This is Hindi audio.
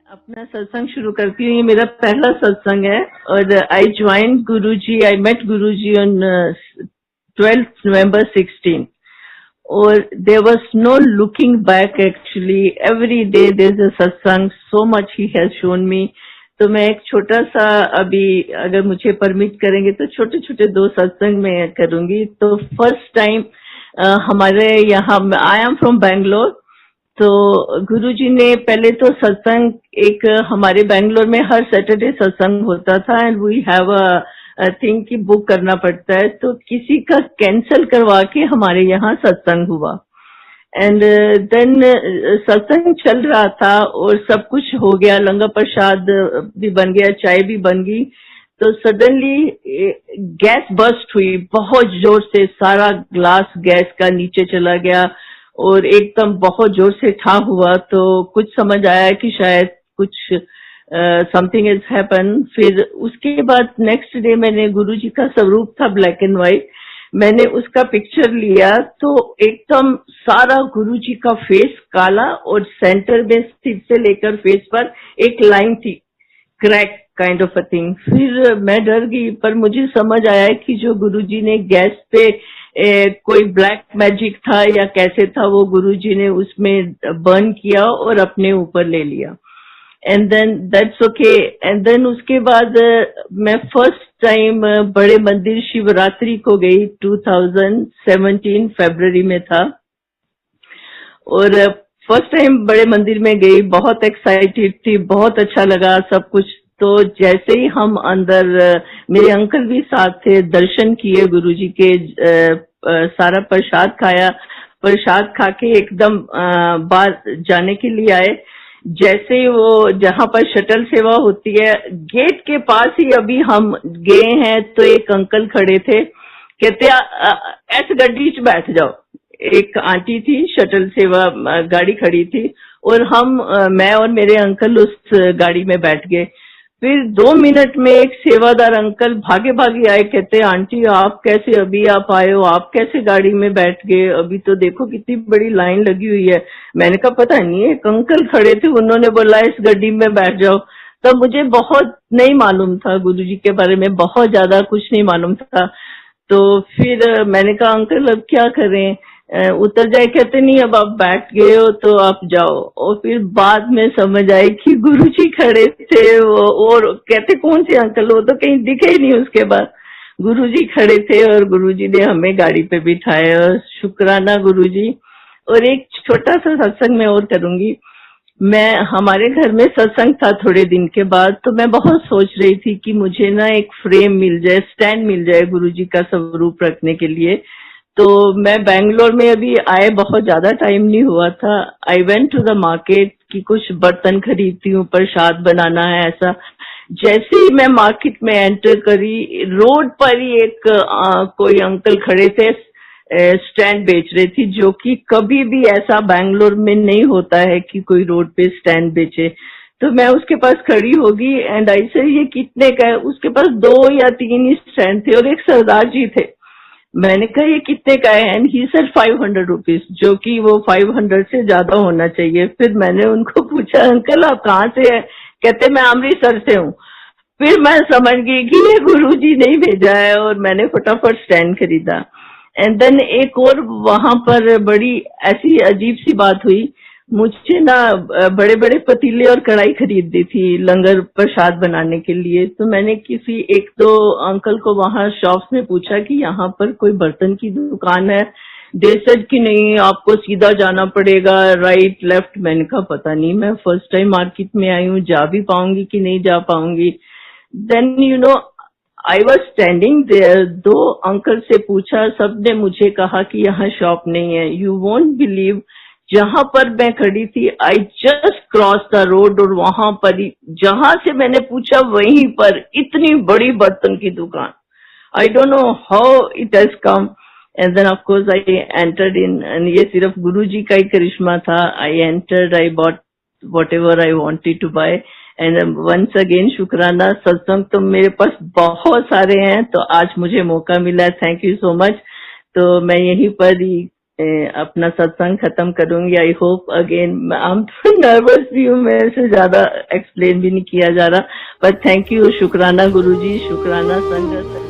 अपना सत्संग शुरू करती हूँ। ये मेरा पहला सत्संग है और I join Guruji, I met Guruji on 12th November 16 और there was no looking back actually. Every day there is a satsang, so much he has shown me. तो मैं एक छोटा सा, अभी अगर मुझे परमिट करेंगे तो छोटे छोटे 2 सत्संग मैं करूंगी। तो फर्स्ट टाइम हमारे यहाँ, आई एम फ्रॉम बैंगलोर, तो गुरुजी ने पहले तो सत्संग, एक हमारे बैंगलोर में हर सैटरडे सत्संग होता था and we have a thing कि बुक करना पड़ता है, तो किसी का कैंसिल करवा के हमारे यहाँ सत्संग हुआ। एंड देन सत्संग चल रहा था और सब कुछ हो गया, लंगर प्रसाद भी बन गया, चाय भी बन गई। तो सडनली गैस बर्स्ट हुई बहुत जोर से, सारा ग्लास गैस का नीचे चला गया और एकदम बहुत जोर से ठा हुआ। तो कुछ समझ आया कि शायद कुछ समथिंग इज हैपन। फिर उसके बाद नेक्स्ट डे मैंने गुरुजी का स्वरूप था ब्लैक एंड व्हाइट, मैंने उसका पिक्चर लिया तो एकदम सारा गुरुजी का फेस काला और सेंटर में सिर से लेकर फेस पर एक लाइन थी, crack kind of a thing. फिर मैं डर गई, पर मुझे समझ आया कि जो गुरुजी ने गैस पे कोई ब्लैक मैजिक था या कैसे था, वो गुरुजी ने उसमें बर्न किया और अपने ऊपर ले लिया। And then that's okay. And then उसके बाद मैं फर्स्ट टाइम बड़े मंदिर शिवरात्रि को गई, 2017 फरवरी में था और फर्स्ट टाइम बड़े मंदिर में गई, बहुत एक्साइटेड थी, बहुत अच्छा लगा सब कुछ। तो जैसे ही हम अंदर, मेरे अंकल भी साथ थे, दर्शन किए गुरुजी के, सारा प्रसाद खाया, प्रसाद खा के एकदम बाहर जाने के लिए आए। जैसे ही वो जहाँ पर शटल सेवा होती है, गेट के पास ही अभी हम गए हैं तो एक अंकल खड़े थे, कहते ऐसे गड्डी च बैठ जाओ। एक आंटी थी, शटल सेवा गाड़ी खड़ी थी और हम, मैं और मेरे अंकल उस गाड़ी में बैठ गए। फिर 2 मिनट में एक सेवादार अंकल भागे भागे आए, कहते आंटी आप कैसे अभी आप आए हो, आप कैसे गाड़ी में बैठ गए, अभी तो देखो कितनी बड़ी लाइन लगी हुई है। मैंने कहा पता नहीं, एक अंकल खड़े थे, उन्होंने बोला इस गड्डी में बैठ जाओ। तब मुझे बहुत नहीं मालूम था, गुरुजी के बारे में बहुत ज्यादा कुछ नहीं मालूम था। तो फिर मैंने कहा अंकल अब क्या करें, उतर जाए, कहते नहीं अब आप बैठ गए हो तो आप जाओ। और फिर बाद में समझ आई कि गुरुजी खड़े थे वो, और कहते कौन से अंकल, वो तो कहीं दिखे ही नहीं। उसके बाद गुरुजी खड़े थे और गुरुजी ने हमें गाड़ी पे बिठाया, शुक्राना गुरुजी। और एक छोटा सा सत्संग मैं और करूंगी। मैं, हमारे घर में सत्संग था थोड़े दिन के बाद, तो मैं बहुत सोच रही थी कि मुझे ना एक फ्रेम मिल जाए, स्टैंड मिल जाए गुरुजी का स्वरूप रखने के लिए। तो मैं बैंगलोर में अभी आए बहुत ज्यादा टाइम नहीं हुआ था। I went to the market कि कुछ बर्तन खरीदती हूँ, प्रसाद बनाना है ऐसा। जैसे ही मैं मार्केट में एंटर करी, रोड पर ही एक कोई अंकल खड़े थे, स्टैंड बेच रही थी, जो कि कभी भी ऐसा बैंगलोर में नहीं होता है कि कोई रोड पे स्टैंड बेचे। तो मैं उसके पास खड़ी होगी एंड ऐसे ये कितने का है, उसके पास 2 या 3 ही स्टैंड थे और एक सरदार जी थे। मैंने कहा ये कितने का है, एंड ही सर 500 रुपीज, जो कि वो 500 से ज्यादा होना चाहिए। फिर मैंने उनको पूछा अंकल आप कहाँ से है, कहते मैं अमृतसर से हूँ। फिर मैं समझ गई कि ये गुरुजी ने ही भेजा है और मैंने फटाफट स्टैंड खरीदा। एंड देन एक और वहां पर बड़ी ऐसी अजीब सी बात हुई, मुझे ना बड़े बड़े पतीले और कढ़ाई खरीदी थी लंगर प्रसाद बनाने के लिए। तो मैंने किसी 1-2 अंकल को वहां शॉप्स में पूछा कि यहाँ पर कोई बर्तन की दुकान है, दे सेड कि नहीं आपको सीधा जाना पड़ेगा, राइट लेफ्ट। मैंने कहा पता नहीं, मैं फर्स्ट टाइम मार्केट में आई हूँ, जा भी पाऊंगी कि नहीं जा पाऊंगी। Then you know I was standing there, 2 uncle से पूछा, सबने मुझे कहा कि यहाँ शॉप नहीं है। यू वोंट बिलीव, जहां पर मैं खड़ी थी, I just cross the road और वहां पर ही, जहां से मैंने पूछा वहीं पर इतनी बड़ी बर्तन की दुकान। I don't know how it has come. And then of course I entered in, and ये सिर्फ गुरुजी का ही करिश्मा था। I entered, I bought whatever I wanted to buy, and once again शुक्राना। सत्संग तो मेरे पास बहुत सारे हैं, तो आज मुझे मौका मिला, थैंक यू सो मच। तो मैं यहीं पर ही अपना सत्संग खत्म करूंगी। आई होप अगेन, I'm तो नर्वस भी हूँ, मेरे से ज्यादा एक्सप्लेन भी नहीं किया जा रहा, बट थैंक यू। शुक्राना गुरुजी, शुक्राना संगत।